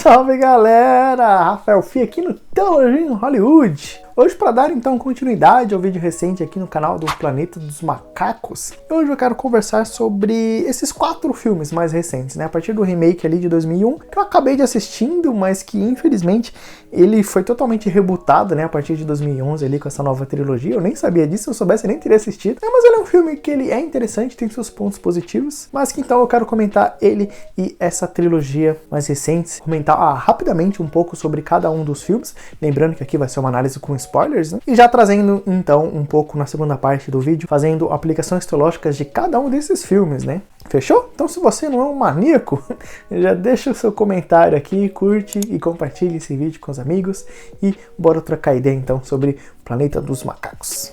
Salve galera! Rafael Fi aqui no Teologia em Hollywood. Hoje, para dar então continuidade ao vídeo recente aqui no canal do Planeta dos Macacos, hoje eu quero conversar sobre esses 4 filmes mais recentes, né? A partir do remake ali de 2001, que eu acabei de assistindo, mas que infelizmente ele foi totalmente rebutado, né? A partir de 2011 ali com essa nova trilogia. Eu nem sabia disso, se eu soubesse eu nem teria assistido. Mas ele é um filme que ele é interessante, tem seus pontos positivos, mas que então eu quero comentar ele e essa trilogia mais recente, comentar rapidamente um pouco sobre cada um dos filmes, lembrando que aqui vai ser uma análise com spoilers, né? E já trazendo então um pouco na segunda parte do vídeo, fazendo aplicações teológicas de cada um desses filmes, né? Fechou? Então se você não é um maníaco, já deixa o seu comentário aqui, curte e compartilhe esse vídeo com os amigos e bora trocar ideia então sobre o Planeta dos Macacos.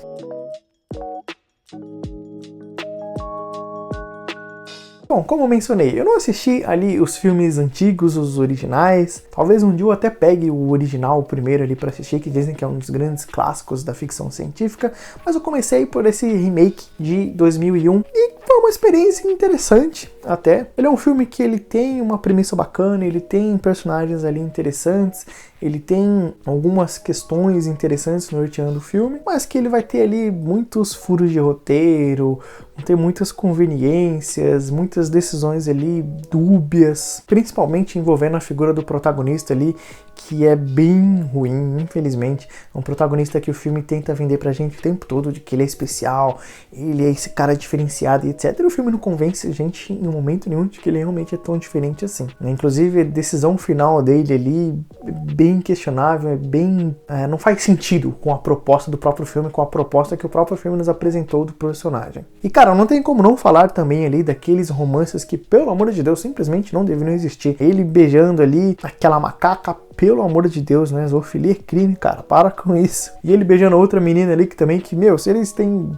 Bom, como eu mencionei, eu não assisti ali os filmes antigos, os originais. Talvez um dia eu até pegue o original, o primeiro ali pra assistir, que dizem que é um dos grandes clássicos da ficção científica. Mas eu comecei por esse remake de 2001 e foi uma experiência interessante até. Ele é um filme que ele tem uma premissa bacana, ele tem personagens ali interessantes, ele tem algumas questões interessantes norteando o filme, mas que ele vai ter ali muitos furos de roteiro, vão ter muitas conveniências, muitas decisões ali dúbias, principalmente envolvendo a figura do protagonista ali, que é bem ruim, infelizmente. É um protagonista que o filme tenta vender pra gente o tempo todo, de que ele é especial, ele é esse cara diferenciado e etc. E o filme não convence a gente em momento nenhum de que ele realmente é tão diferente assim, né? Inclusive a decisão final dele ali é bem questionável, não faz sentido com a proposta do próprio filme, com a proposta que o próprio filme nos apresentou do personagem. E cara, não tem como não falar também ali daqueles romances que, pelo amor de Deus, simplesmente não deveriam existir. Ele beijando ali aquela macaca, pelo amor de Deus, né? Zoofilia é crime, cara, para com isso. E ele beijando outra menina ali que também, se eles têm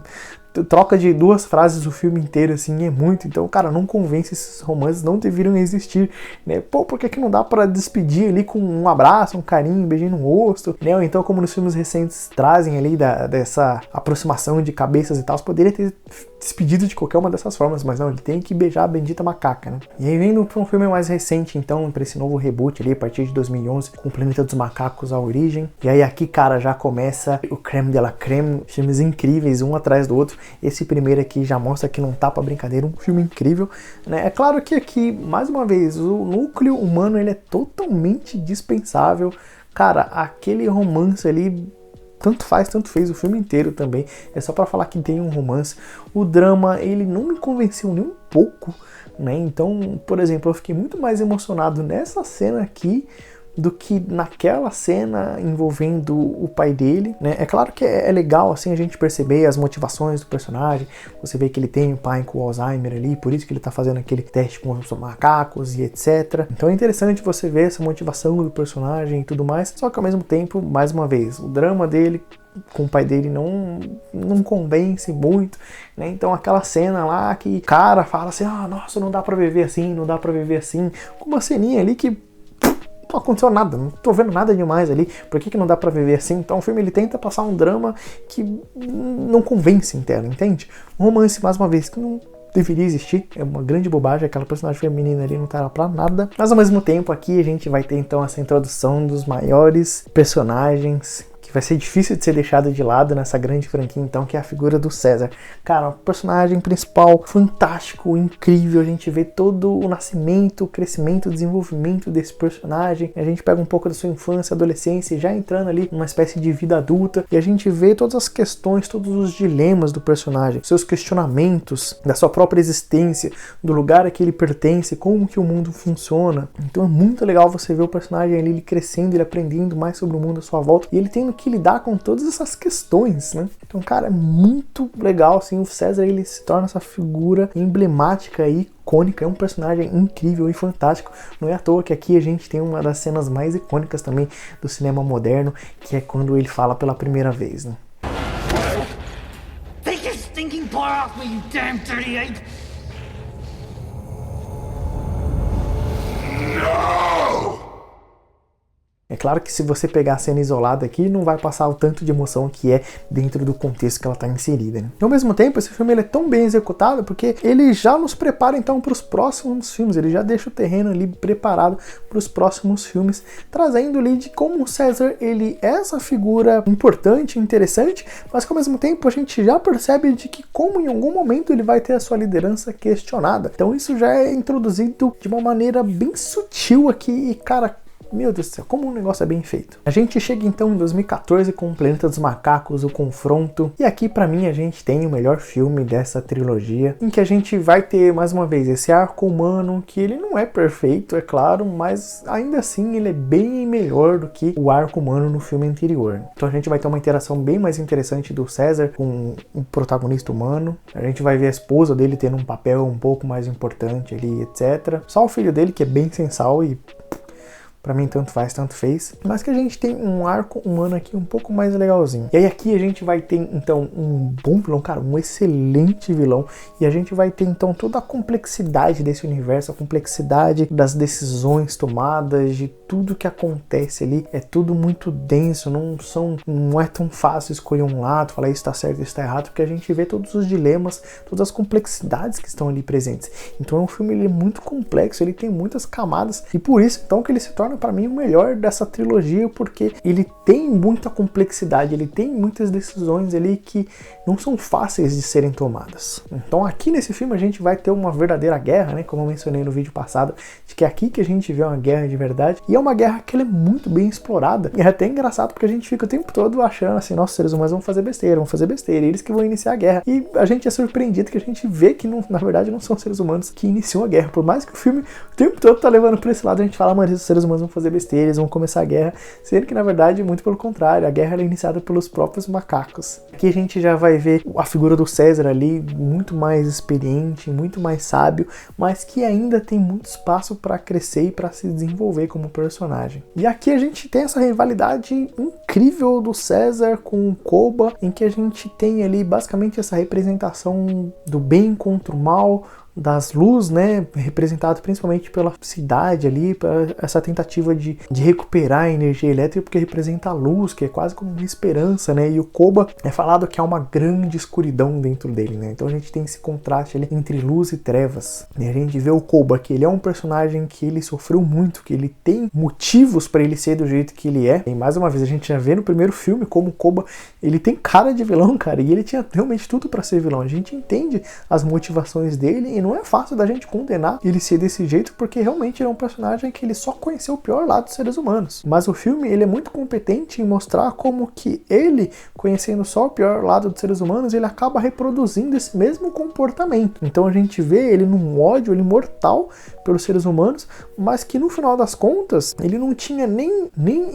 troca de 2 frases o filme inteiro, assim, é muito. Então, cara, não convence, esses romances não deveriam existir, né? Pô, por que não dá pra despedir ali com um abraço, um carinho, um beijinho no rosto, né? Ou então, como nos filmes recentes trazem ali dessa aproximação de cabeças e tal, poderia ter despedido de qualquer uma dessas formas, mas não, ele tem que beijar a bendita macaca, né? E aí, vendo pra um filme mais recente, então, pra esse novo reboot ali, a partir de 2011, com o Planeta dos Macacos, A Origem. E aí, aqui, cara, já começa o creme de la creme, filmes incríveis, um atrás do outro. Esse primeiro aqui já mostra que não tá pra brincadeira, um filme incrível, né? É claro que aqui, mais uma vez, o núcleo humano, ele é totalmente dispensável. Cara, aquele romance ali, tanto faz, tanto fez o filme inteiro também. É só pra falar que tem um romance. O drama, ele não me convenceu nem um pouco, né? Então, por exemplo, eu fiquei muito mais emocionado nessa cena aqui do que naquela cena envolvendo o pai dele, né? É claro que é legal, assim, a gente perceber as motivações do personagem. Você vê que ele tem um pai com Alzheimer ali, por isso que ele tá fazendo aquele teste com os macacos e etc. Então é interessante você ver essa motivação do personagem e tudo mais, só que ao mesmo tempo, mais uma vez, o drama dele com o pai dele não convence muito, né? Então aquela cena lá que o cara fala assim, nossa, não dá pra viver assim, não dá pra viver assim, com uma ceninha ali que não aconteceu nada, não tô vendo nada demais ali, por que não dá pra viver assim? Então o filme ele tenta passar um drama que não convence em tela, entende? Um romance, mais uma vez, que não deveria existir, é uma grande bobagem, aquela personagem feminina ali não tá pra nada, mas ao mesmo tempo aqui a gente vai ter então essa introdução dos maiores personagens que vai ser difícil de ser deixado de lado nessa grande franquia, então, que é a figura do César. Cara, o personagem principal fantástico, incrível, a gente vê todo o nascimento, o crescimento, o desenvolvimento desse personagem, a gente pega um pouco da sua infância, adolescência, já entrando ali numa espécie de vida adulta, e a gente vê todas as questões, todos os dilemas do personagem, seus questionamentos da sua própria existência, do lugar a que ele pertence, como que o mundo funciona. Então é muito legal você ver o personagem ali, ele crescendo, ele aprendendo mais sobre o mundo à sua volta, e ele tendo que lidar com todas essas questões, né? Então, cara, é muito legal, assim, o César, ele se torna essa figura emblemática e icônica, é um personagem incrível e fantástico. Não é à toa que aqui a gente tem uma das cenas mais icônicas também do cinema moderno, que é quando ele fala pela primeira vez, né? Take your stinking paw off me, you damn dirty ape! É claro que se você pegar a cena isolada aqui, não vai passar o tanto de emoção que é dentro do contexto que ela está inserida, né? Ao mesmo tempo, esse filme ele é tão bem executado porque ele já nos prepara então para os próximos filmes, ele já deixa o terreno ali preparado para os próximos filmes, trazendo ali de como o César ele é essa figura importante, interessante, mas que ao mesmo tempo a gente já percebe de que como em algum momento ele vai ter a sua liderança questionada. Então isso já é introduzido de uma maneira bem sutil aqui e, cara, meu Deus do céu, como um negócio é bem feito. A gente chega então em 2014 com o Planeta dos Macacos, o Confronto, e aqui pra mim a gente tem o melhor filme dessa trilogia, em que a gente vai ter mais uma vez esse arco humano, que ele não é perfeito, é claro, mas ainda assim ele é bem melhor do que o arco humano no filme anterior. Então a gente vai ter uma interação bem mais interessante do César com o protagonista humano, a gente vai ver a esposa dele tendo um papel um pouco mais importante ali, etc. Só o filho dele que é bem sensal e pra mim tanto faz, tanto fez. Mas que a gente tem um arco humano aqui um pouco mais legalzinho. E aí aqui a gente vai ter então um bom vilão, cara, um excelente vilão. E a gente vai ter então toda a complexidade desse universo, a complexidade das decisões tomadas, de tudo que acontece ali. É tudo muito denso, não é tão fácil escolher um lado, falar isso tá certo, isso tá errado, porque a gente vê todos os dilemas, todas as complexidades que estão ali presentes. Então é um filme ele é muito complexo, ele tem muitas camadas. E por isso então que ele se torna para mim o melhor dessa trilogia, porque ele tem muita complexidade, ele tem muitas decisões ali que não são fáceis de serem tomadas. Então aqui nesse filme a gente vai ter uma verdadeira guerra, né, como eu mencionei no vídeo passado, de que é aqui que a gente vê uma guerra de verdade, e é uma guerra que ela é muito bem explorada, e é até engraçado porque a gente fica o tempo todo achando assim, nossa, os seres humanos vão fazer besteira, eles que vão iniciar a guerra, e a gente é surpreendido que a gente vê que não, na verdade não são os seres humanos que iniciam a guerra, por mais que o filme o tempo todo tá levando pra esse lado, a gente fala, mano, os seres humanos vão fazer besteira, eles vão começar a guerra, sendo que na verdade muito pelo contrário, a guerra é iniciada pelos próprios macacos. Aqui a gente já vai ver a figura do César ali muito mais experiente, muito mais sábio, mas que ainda tem muito espaço para crescer e para se desenvolver como personagem. E aqui a gente tem essa rivalidade incrível do César com o Koba, em que a gente tem ali basicamente essa representação do bem contra o mal, das luzes, né, representado principalmente pela cidade ali, essa tentativa de recuperar a energia elétrica, porque representa a luz, que é quase como uma esperança, né, e o Koba é falado que há uma grande escuridão dentro dele, né, então a gente tem esse contraste ali entre luz e trevas, e a gente vê o Koba, que ele é um personagem que ele sofreu muito, que ele tem motivos para ele ser do jeito que ele é, e mais uma vez a gente já vê no primeiro filme como o Koba, ele tem cara de vilão, cara, e ele tinha realmente tudo para ser vilão, a gente entende as motivações dele, e não é fácil da gente condenar ele ser desse jeito, porque realmente ele é um personagem que ele só conheceu o pior lado dos seres humanos. Mas o filme ele é muito competente em mostrar como que ele, conhecendo só o pior lado dos seres humanos, ele acaba reproduzindo esse mesmo comportamento. Então a gente vê ele num ódio, ele mortal pelos seres humanos, mas que no final das contas ele não tinha nem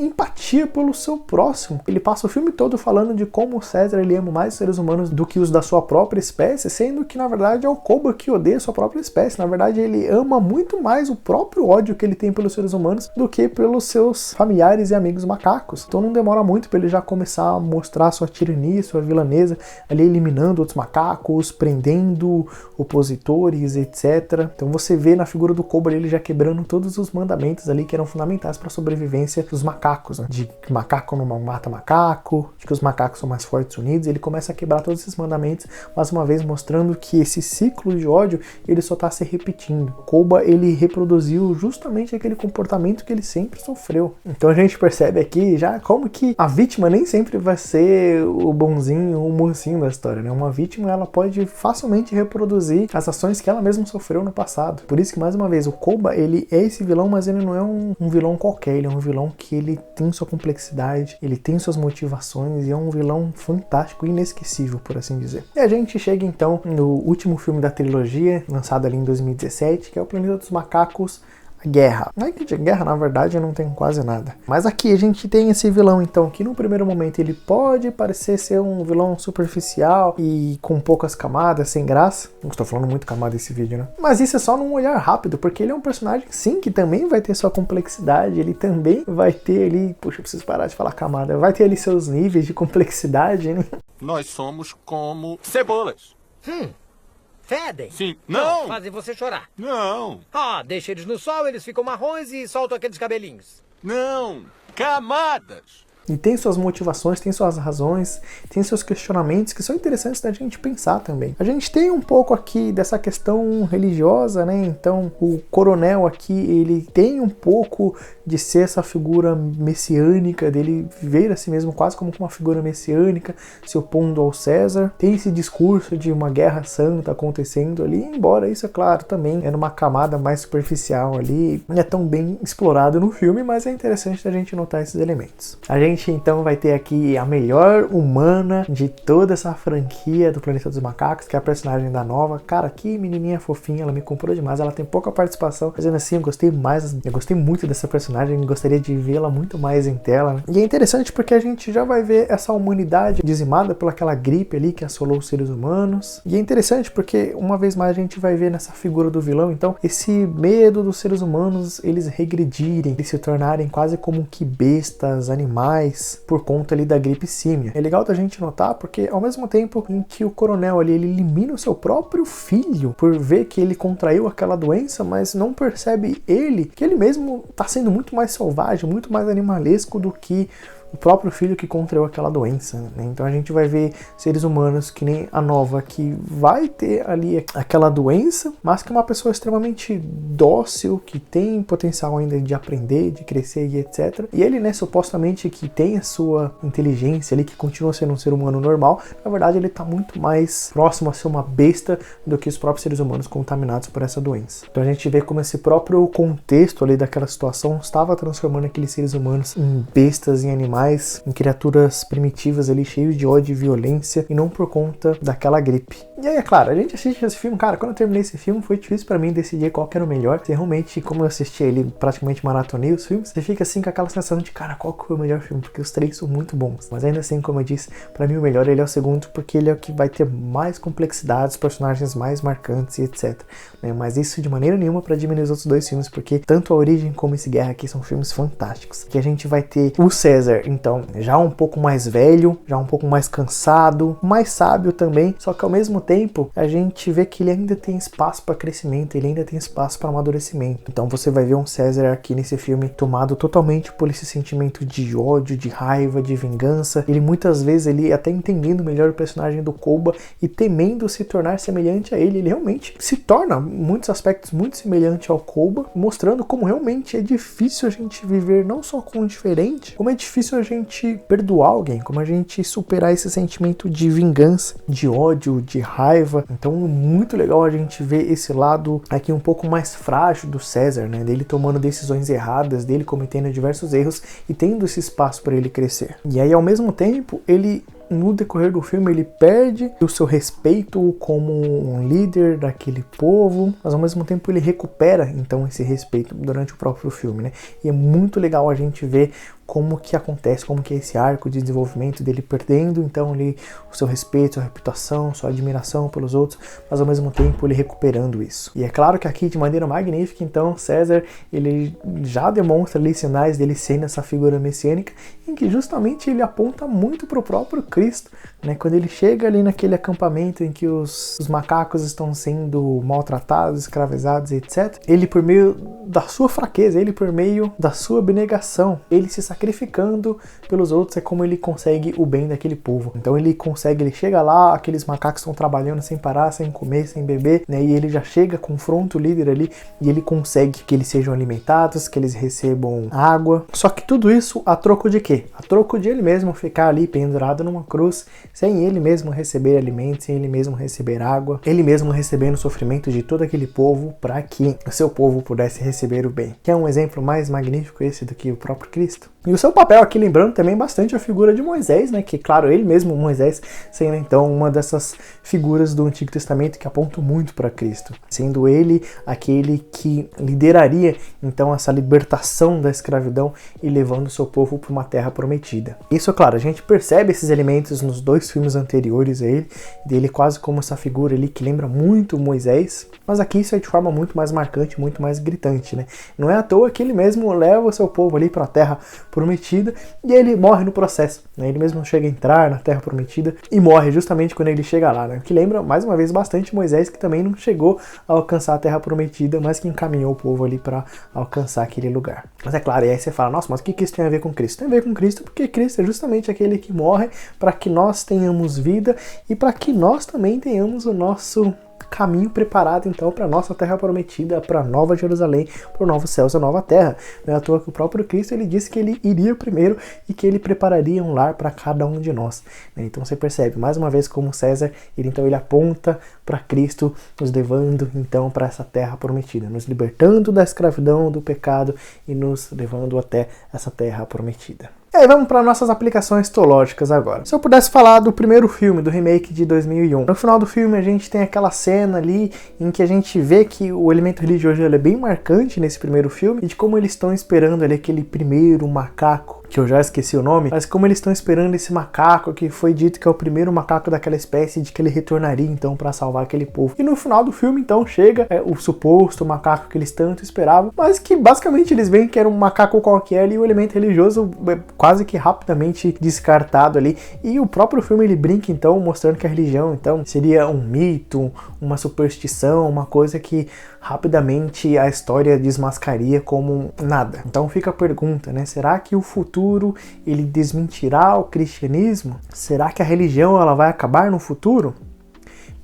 empatia pelo seu próximo. Ele passa o filme todo falando de como o César ele ama mais os seres humanos do que os da sua própria espécie, sendo que na verdade é o Koba que odeia sua própria espécie. Na verdade ele ama muito mais o próprio ódio que ele tem pelos seres humanos do que pelos seus familiares e amigos macacos. Então não demora muito para ele já começar a mostrar sua tirania, sua vilaneza, ali eliminando outros macacos, prendendo opositores, etc. Então você vê na figura do Koba ele já quebrando todos os mandamentos ali que eram fundamentais para a sobrevivência dos macacos, né? De que macaco não mata macaco, de que os macacos são mais fortes unidos. Ele começa a quebrar todos esses mandamentos, mais uma vez mostrando que esse ciclo de ódio ele só está se repetindo. Koba ele reproduziu justamente aquele comportamento que ele sempre sofreu. Então a gente percebe aqui já como que a vítima nem sempre vai ser o bonzinho, o mocinho da história, né? Uma vítima ela pode facilmente reproduzir as ações que ela mesma sofreu no passado. Por isso que mais uma vez o Koba ele é esse vilão, mas ele não é um vilão qualquer, ele é um vilão que ele tem sua complexidade, ele tem suas motivações e é um vilão fantástico e inesquecível, por assim dizer. E a gente chega então no último filme da trilogia, lançado ali em 2017, que é o Planeta dos Macacos, a Guerra. Não é que de guerra, na verdade, não tem quase nada. Mas aqui a gente tem esse vilão, então, que no primeiro momento ele pode parecer ser um vilão superficial e com poucas camadas, sem graça. Não estou falando muito camada esse vídeo, né? Mas isso é só num olhar rápido, porque ele é um personagem, sim, que também vai ter sua complexidade, ele também vai ter ali... Puxa, eu preciso parar de falar camada. Vai ter ali seus níveis de complexidade, né? Nós somos como cebolas. Fedem? Sim. Não! Fazem você chorar. Não! Ah, deixa eles no sol, eles ficam marrons e soltam aqueles cabelinhos. Não, camadas. E tem suas motivações, tem suas razões, tem seus questionamentos que são interessantes da gente pensar também. A gente tem um pouco aqui dessa questão religiosa, né? Então, o coronel aqui, ele tem um pouco de ser essa figura messiânica, dele ver a si mesmo quase como uma figura messiânica, se opondo ao César. Tem esse discurso de uma guerra santa acontecendo ali, embora isso, é claro, também é numa camada mais superficial ali, não é tão bem explorado no filme, mas é interessante a gente notar esses elementos. A gente então vai ter aqui a melhor humana de toda essa franquia do Planeta dos Macacos, que é a personagem da Nova. Cara, que menininha fofinha, ela me comprou demais, ela tem pouca participação, mas ainda assim eu gostei muito dessa personagem, gostaria de vê-la muito mais em tela, né? E é interessante porque a gente já vai ver essa humanidade dizimada pelaquela gripe ali que assolou os seres humanos, e é interessante porque uma vez mais a gente vai ver nessa figura do vilão, então, esse medo dos seres humanos, eles regredirem, eles se tornarem quase como que bestas, animais, por conta ali da gripe símia. É legal da gente notar porque ao mesmo tempo em que o coronel ali, ele elimina o seu próprio filho por ver que ele contraiu aquela doença, mas não percebe que ele mesmo está sendo muito mais selvagem, muito mais animalesco do que o próprio filho que contraiu aquela doença, né? Então a gente vai ver seres humanos que nem a Nova, que vai ter ali aquela doença, mas que é uma pessoa extremamente dócil, que tem potencial ainda de aprender, de crescer e etc. E ele, né, supostamente que tem a sua inteligência ali, que continua sendo um ser humano normal, na verdade ele está muito mais próximo a ser uma besta do que os próprios seres humanos contaminados por essa doença. Então a gente vê como esse próprio contexto ali daquela situação estava transformando aqueles seres humanos em bestas, em animais, em criaturas primitivas ali, cheios de ódio e violência, e não por conta daquela gripe. E aí, é claro, a gente assiste esse filme, cara, quando eu terminei esse filme, foi difícil pra mim decidir qual que era o melhor. Você realmente, como eu assisti ele, praticamente maratonei os filmes, você fica assim com aquela sensação de, cara, qual que foi o melhor filme? Porque os três são muito bons. Mas ainda assim, como eu disse, pra mim o melhor ele é o segundo, porque ele é o que vai ter mais complexidades, personagens mais marcantes e etc. Né? Mas isso de maneira nenhuma pra diminuir os outros dois filmes, porque tanto A Origem como esse Guerra aqui são filmes fantásticos. Que a gente vai ter o César, então, já um pouco mais velho, já um pouco mais cansado, mais sábio também, só que ao mesmo tempo a gente vê que ele ainda tem espaço para crescimento, ele ainda tem espaço para amadurecimento. Então você vai ver um César aqui nesse filme tomado totalmente por esse sentimento de ódio, de raiva, de vingança. Ele muitas vezes ele até entendendo melhor o personagem do Koba e temendo se tornar semelhante a ele realmente se torna em muitos aspectos muito semelhante ao Koba, mostrando como realmente é difícil a gente viver não só com o diferente, como é difícil a gente perdoar alguém, como a gente superar esse sentimento de vingança, de ódio, de raiva. Então é muito legal a gente ver esse lado aqui um pouco mais frágil do César, né? Dele tomando decisões erradas, dele cometendo diversos erros e tendo esse espaço para ele crescer. E aí ao mesmo tempo ele, no decorrer do filme, ele perde o seu respeito como um líder daquele povo, mas ao mesmo tempo ele recupera então esse respeito durante o próprio filme, né? E é muito legal a gente ver como que acontece, como que é esse arco de desenvolvimento dele perdendo então ali o seu respeito, sua reputação, sua admiração pelos outros, mas ao mesmo tempo ele recuperando isso. E é claro que aqui de maneira magnífica, então César ele já demonstra ali sinais dele sendo essa figura messiânica, em que justamente ele aponta muito para o próprio Cristo, né? Quando ele chega ali naquele acampamento em que os macacos estão sendo maltratados, escravizados, etc. Ele, por meio da sua fraqueza, ele por meio da sua abnegação, ele se sacrificando pelos outros, é como ele consegue o bem daquele povo. Então ele chega lá, aqueles macacos estão trabalhando sem parar, sem comer, sem beber, né? E ele já chega, confronta o líder ali e ele consegue que eles sejam alimentados, que eles recebam água. Só que tudo isso a troco de quê? A troco de ele mesmo ficar ali pendurado numa cruz, sem ele mesmo receber alimento, sem ele mesmo receber água, ele mesmo recebendo o sofrimento de todo aquele povo para que o seu povo pudesse receber o bem. Que é um exemplo mais magnífico esse do que o próprio Cristo. E o seu papel aqui, lembrando também bastante a figura de Moisés, né? Que, claro, ele mesmo, Moisés, sendo então uma dessas figuras do Antigo Testamento que apontam muito para Cristo. Sendo ele aquele que lideraria, então, essa libertação da escravidão e levando o seu povo para uma terra prometida. Isso, claro, a gente percebe esses elementos elementos nos 2 filmes anteriores a ele, dele quase como essa figura ali que lembra muito Moisés, mas aqui isso é de forma muito mais marcante, muito mais gritante, né? Não é à toa que ele mesmo leva o seu povo ali para a Terra Prometida e ele morre no processo, né? Ele mesmo chega a entrar na Terra Prometida e morre justamente quando ele chega lá, né? Que lembra, mais uma vez, bastante Moisés, que também não chegou a alcançar a Terra Prometida, mas que encaminhou o povo ali para alcançar aquele lugar. Mas é claro, e aí você fala, nossa, mas o que isso tem a ver com Cristo? Tem a ver com Cristo porque Cristo é justamente aquele que morre para que nós tenhamos vida e para que nós também tenhamos o nosso caminho preparado então para nossa Terra Prometida, para Nova Jerusalém, para o novo céu e a nova terra. Não é à toa que o próprio Cristo ele disse que ele iria primeiro e que ele prepararia um lar para cada um de nós. Então você percebe, mais uma vez, como César, ele aponta para Cristo, nos levando então para essa Terra Prometida, nos libertando da escravidão, do pecado e nos levando até essa Terra Prometida. E aí vamos para nossas aplicações teológicas agora. Se eu pudesse falar do primeiro filme, do remake de 2001. No final do filme a gente tem aquela cena ali em que a gente vê que o elemento religioso ele é bem marcante nesse primeiro filme e de como eles estão esperando ali aquele primeiro macaco, que eu já esqueci o nome, mas como eles estão esperando esse macaco que foi dito que é o primeiro macaco daquela espécie, de que ele retornaria então para salvar aquele povo. E no final do filme então chega o suposto macaco que eles tanto esperavam, mas que basicamente eles veem que era um macaco qualquer e o elemento religioso quase que rapidamente descartado ali. E o próprio filme ele brinca então mostrando que a religião então seria um mito, uma superstição, uma coisa que rapidamente a história desmascaria como nada. Então fica a pergunta, né? Será que o futuro ele desmentirá o cristianismo? Será que a religião ela vai acabar no futuro?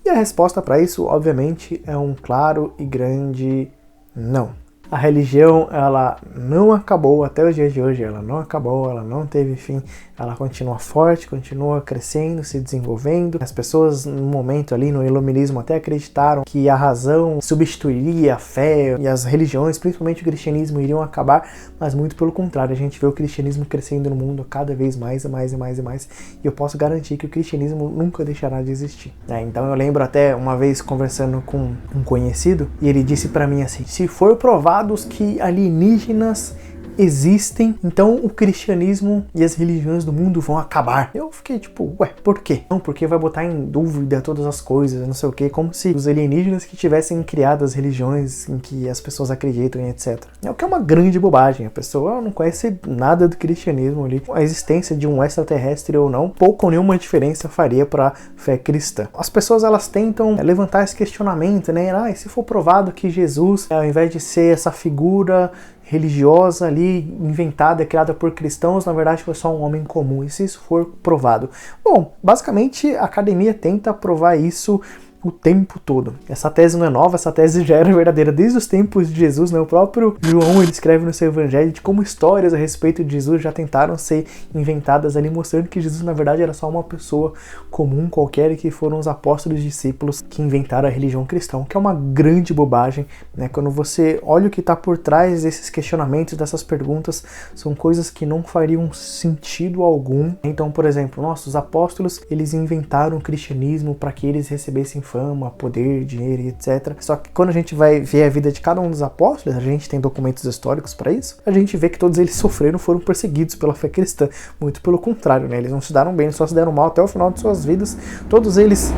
E a resposta para isso, obviamente, é um claro e grande não. A religião, ela não acabou até os dias de hoje, ela não acabou, ela não teve fim, ela continua forte, continua crescendo, se desenvolvendo. As pessoas no momento ali no iluminismo até acreditaram que a razão substituiria a fé e as religiões, principalmente o cristianismo, iriam acabar, mas muito pelo contrário, a gente vê o cristianismo crescendo no mundo cada vez mais e mais e mais e mais, e eu posso garantir que o cristianismo nunca deixará de existir. Então eu lembro até uma vez conversando com um conhecido, e ele disse para mim assim, se for provado que alienígenas existem, então o cristianismo e as religiões do mundo vão acabar. Eu fiquei tipo, ué, por quê? Não, porque vai botar em dúvida todas as coisas, não sei o quê, como se os alienígenas que tivessem criado as religiões em que as pessoas acreditam e etc. É o que é uma grande bobagem, a pessoa não conhece nada do cristianismo ali. A existência de um extraterrestre ou não, pouco ou nenhuma diferença faria para a fé cristã. As pessoas elas tentam levantar esse questionamento, né? E se for provado que Jesus, ao invés de ser essa figura religiosa ali, inventada, criada por cristãos, na verdade foi só um homem comum, e se isso for provado? Bom, basicamente a academia tenta provar isso o tempo todo. Essa tese não é nova, essa tese já era verdadeira desde os tempos de Jesus, né? O próprio João, ele escreve no seu evangelho de como histórias a respeito de Jesus já tentaram ser inventadas ali, mostrando que Jesus na verdade era só uma pessoa comum qualquer e que foram os apóstolos e discípulos que inventaram a religião cristã, que é uma grande bobagem, né? Quando você olha o que está por trás desses questionamentos, dessas perguntas, são coisas que não fariam sentido algum. Então, por exemplo, os apóstolos, eles inventaram o cristianismo para que eles recebessem fama, poder, dinheiro e etc. Só que quando a gente vai ver a vida de cada um dos apóstolos, a gente tem documentos históricos para isso, a gente vê que todos eles sofreram, foram perseguidos pela fé cristã. Muito pelo contrário, né? Eles não se deram bem, eles só se deram mal até o final de suas vidas. Todos eles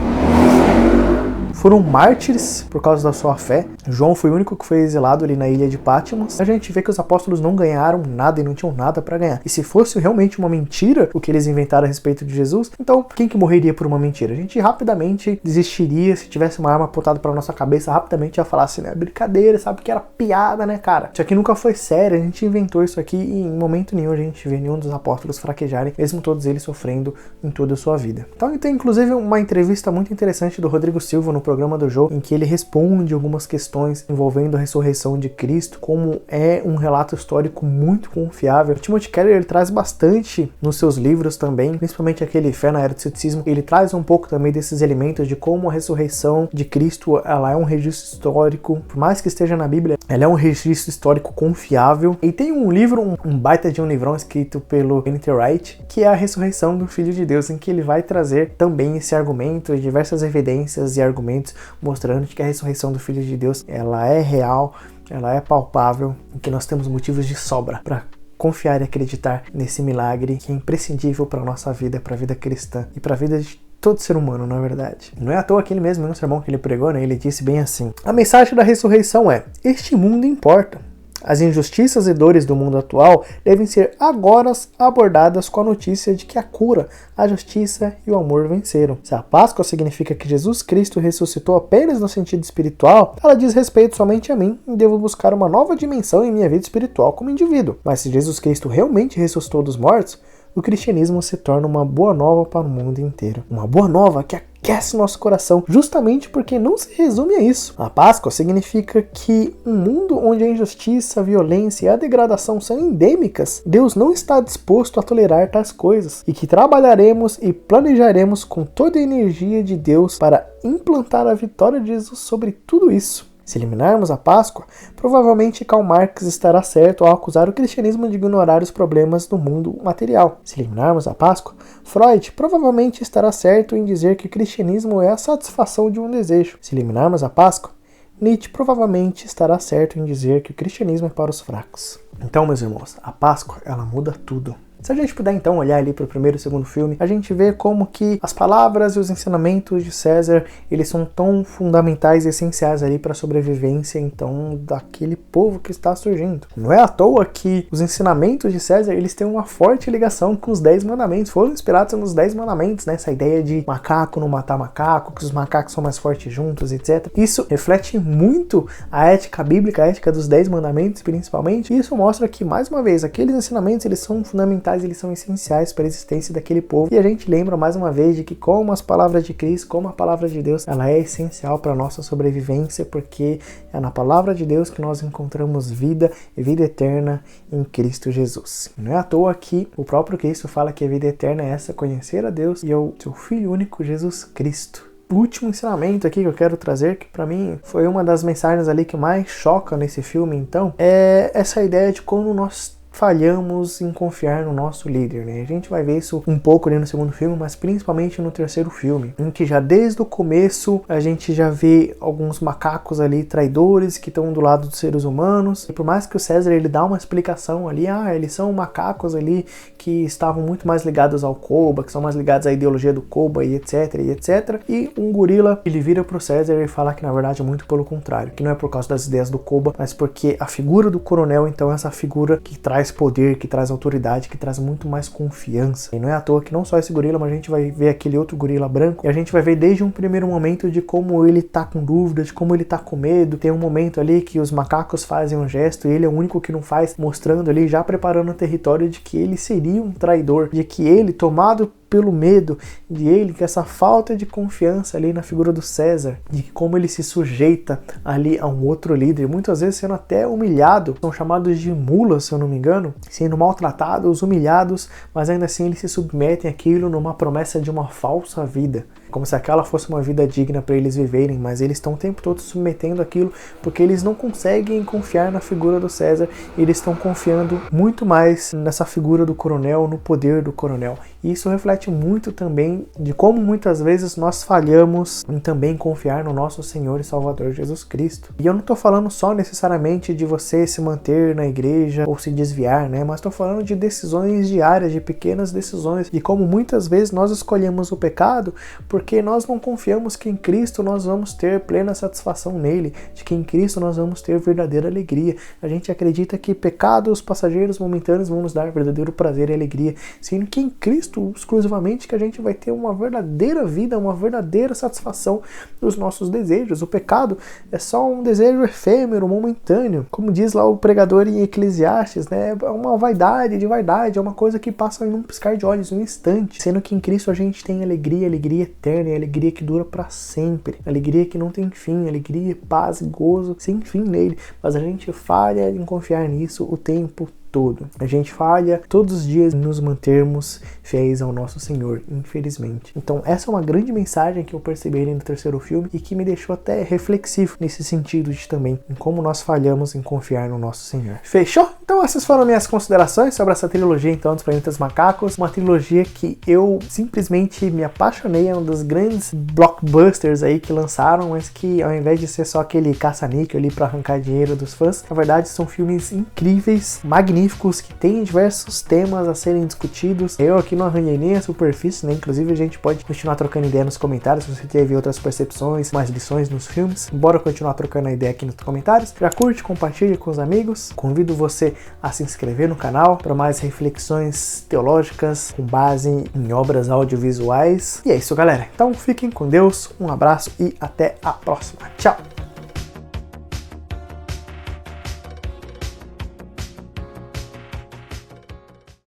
foram mártires por causa da sua fé. João foi o único que foi exilado ali na ilha de Patmos. A gente vê que os apóstolos não ganharam nada e não tinham nada para ganhar. E se fosse realmente uma mentira o que eles inventaram a respeito de Jesus, então quem que morreria por uma mentira? A gente rapidamente desistiria. Se tivesse uma arma apontada para nossa cabeça, rapidamente ia falar assim, né? Brincadeira, sabe que era piada, né, cara? Isso aqui nunca foi sério, a gente inventou isso aqui e em momento nenhum a gente vê nenhum dos apóstolos fraquejarem, mesmo todos eles sofrendo em toda a sua vida. Então tem inclusive uma entrevista muito interessante do Rodrigo Silva no programa do Jô, em que ele responde algumas questões envolvendo a ressurreição de Cristo, como é um relato histórico muito confiável. O Timothy Keller ele traz bastante nos seus livros também, principalmente aquele Fé na Era do Ceticismo. Ele traz um pouco também desses elementos de como a ressurreição de Cristo ela é um registro histórico, por mais que esteja na Bíblia, ela é um registro histórico confiável. E tem um livro, um baita de um livrão escrito pelo N.T. Wright, que é a ressurreição do Filho de Deus, em que ele vai trazer também esse argumento e diversas evidências e argumentos mostrando que a ressurreição do Filho de Deus ela é real, ela é palpável e que nós temos motivos de sobra para confiar e acreditar nesse milagre que é imprescindível para a nossa vida, para a vida cristã e para a vida de todo ser humano, na verdade. Não é à toa que ele mesmo, no sermão que ele pregou, né, ele disse bem assim: a mensagem da ressurreição é: este mundo importa. As injustiças e dores do mundo atual devem ser agora abordadas com a notícia de que a cura, a justiça e o amor venceram. Se a Páscoa significa que Jesus Cristo ressuscitou apenas no sentido espiritual, ela diz respeito somente a mim e devo buscar uma nova dimensão em minha vida espiritual como indivíduo. Mas se Jesus Cristo realmente ressuscitou dos mortos, o cristianismo se torna uma boa nova para o mundo inteiro. Uma boa nova que aquece nosso coração, justamente porque não se resume a isso. A Páscoa significa que um mundo onde a injustiça, a violência e a degradação são endêmicas, Deus não está disposto a tolerar tais coisas, e que trabalharemos e planejaremos com toda a energia de Deus para implantar a vitória de Jesus sobre tudo isso. Se eliminarmos a Páscoa, provavelmente Karl Marx estará certo ao acusar o cristianismo de ignorar os problemas do mundo material. Se eliminarmos a Páscoa, Freud provavelmente estará certo em dizer que o cristianismo é a satisfação de um desejo. Se eliminarmos a Páscoa, Nietzsche provavelmente estará certo em dizer que o cristianismo é para os fracos. Então, meus irmãos, a Páscoa, ela muda tudo. Se a gente puder então olhar ali para o primeiro e segundo filme, a gente vê como que as palavras e os ensinamentos de César, eles são tão fundamentais e essenciais ali para a sobrevivência então daquele povo que está surgindo. Não é à toa que os ensinamentos de César, eles têm uma forte ligação com os 10 mandamentos, foram inspirados nos 10 mandamentos, né? Essa ideia de macaco não matar macaco, que os macacos são mais fortes juntos, etc. Isso reflete muito a ética bíblica, a ética dos 10 mandamentos principalmente, e isso mostra que, mais uma vez, aqueles ensinamentos, eles são fundamentais, eles são essenciais para a existência daquele povo. E a gente lembra mais uma vez de que como as palavras de Cristo, como a palavra de Deus, ela é essencial para a nossa sobrevivência, porque é na palavra de Deus que nós encontramos vida e vida eterna em Cristo Jesus. Não é à toa que o próprio Cristo fala que a vida eterna é essa, conhecer a Deus e ao seu Filho único Jesus Cristo. O último ensinamento aqui que eu quero trazer, que para mim foi uma das mensagens ali que mais choca nesse filme, então, é essa ideia de como nós falhamos em confiar no nosso líder, né? A gente vai ver isso um pouco ali no segundo filme, mas principalmente no terceiro filme, em que já desde o começo a gente já vê alguns macacos ali traidores que estão do lado dos seres humanos, e por mais que o César ele dá uma explicação ali, eles são macacos ali que estavam muito mais ligados ao Koba, que são mais ligados à ideologia do Koba e etc, e um gorila, ele vira pro César e fala que na verdade é muito pelo contrário, que não é por causa das ideias do Koba, mas porque a figura do coronel, então, é essa figura que traz poder, que traz autoridade, que traz muito mais confiança. E não é à toa que não só esse gorila, mas a gente vai ver aquele outro gorila branco, e a gente vai ver desde um primeiro momento de como ele tá com dúvidas, de como ele tá com medo. Tem um momento ali que os macacos fazem um gesto e ele é o único que não faz, mostrando ali, já preparando o território de que ele seria um traidor, de que ele, tomado pelo medo de ele, que essa falta de confiança ali na figura do César, de como ele se sujeita ali a um outro líder, muitas vezes sendo até humilhado, são chamados de mulas, se eu não me engano, sendo maltratados, humilhados, mas ainda assim eles se submetem àquilo numa promessa de uma falsa vida, como se aquela fosse uma vida digna para eles viverem, mas eles estão o tempo todo se submetendo àquilo porque eles não conseguem confiar na figura do César, eles estão confiando muito mais nessa figura do coronel, no poder do coronel. E isso reflete muito também de como muitas vezes nós falhamos em também confiar no nosso Senhor e Salvador Jesus Cristo. E eu não estou falando só necessariamente de você se manter na igreja ou se desviar, né? Mas estou falando de decisões diárias, de pequenas decisões, de como muitas vezes nós escolhemos o pecado porque nós não confiamos que em Cristo nós vamos ter plena satisfação nele, de que em Cristo nós vamos ter verdadeira alegria. A gente acredita que pecados passageiros momentâneos vão nos dar verdadeiro prazer e alegria, sendo que em Cristo exclusivamente que a gente vai ter uma verdadeira vida, uma verdadeira satisfação dos nossos desejos. O pecado é só um desejo efêmero, momentâneo, como diz lá o pregador em Eclesiastes, né? É uma vaidade de vaidade, é uma coisa que passa em um piscar de olhos, um instante, sendo que em Cristo a gente tem alegria eterna, e alegria que dura para sempre, alegria que não tem fim, alegria, paz, gozo sem fim nele, mas a gente falha em confiar nisso o tempo todo. A gente falha todos os dias em nos mantermos fiéis ao nosso Senhor, infelizmente. Então essa é uma grande mensagem que eu percebi no terceiro filme e que me deixou até reflexivo nesse sentido de também em como nós falhamos em confiar no nosso Senhor. Fechou? Então essas foram minhas considerações sobre essa trilogia então dos Planetas Macacos, uma trilogia que eu simplesmente me apaixonei, é um dos grandes blockbusters aí que lançaram, mas que ao invés de ser só aquele caça-níquel ali para arrancar dinheiro dos fãs, na verdade são filmes incríveis, magníficos, magníficos que têm diversos temas a serem discutidos. Eu aqui não arranhei nem a superfície, né? Inclusive a gente pode continuar trocando ideia nos comentários se você teve outras percepções, mais lições nos filmes. Bora continuar trocando a ideia aqui nos comentários. Já curte, compartilhe com os amigos. Convido você a se inscrever no canal para mais reflexões teológicas com base em obras audiovisuais. E é isso, galera. Então fiquem com Deus, um abraço e até a próxima. Tchau!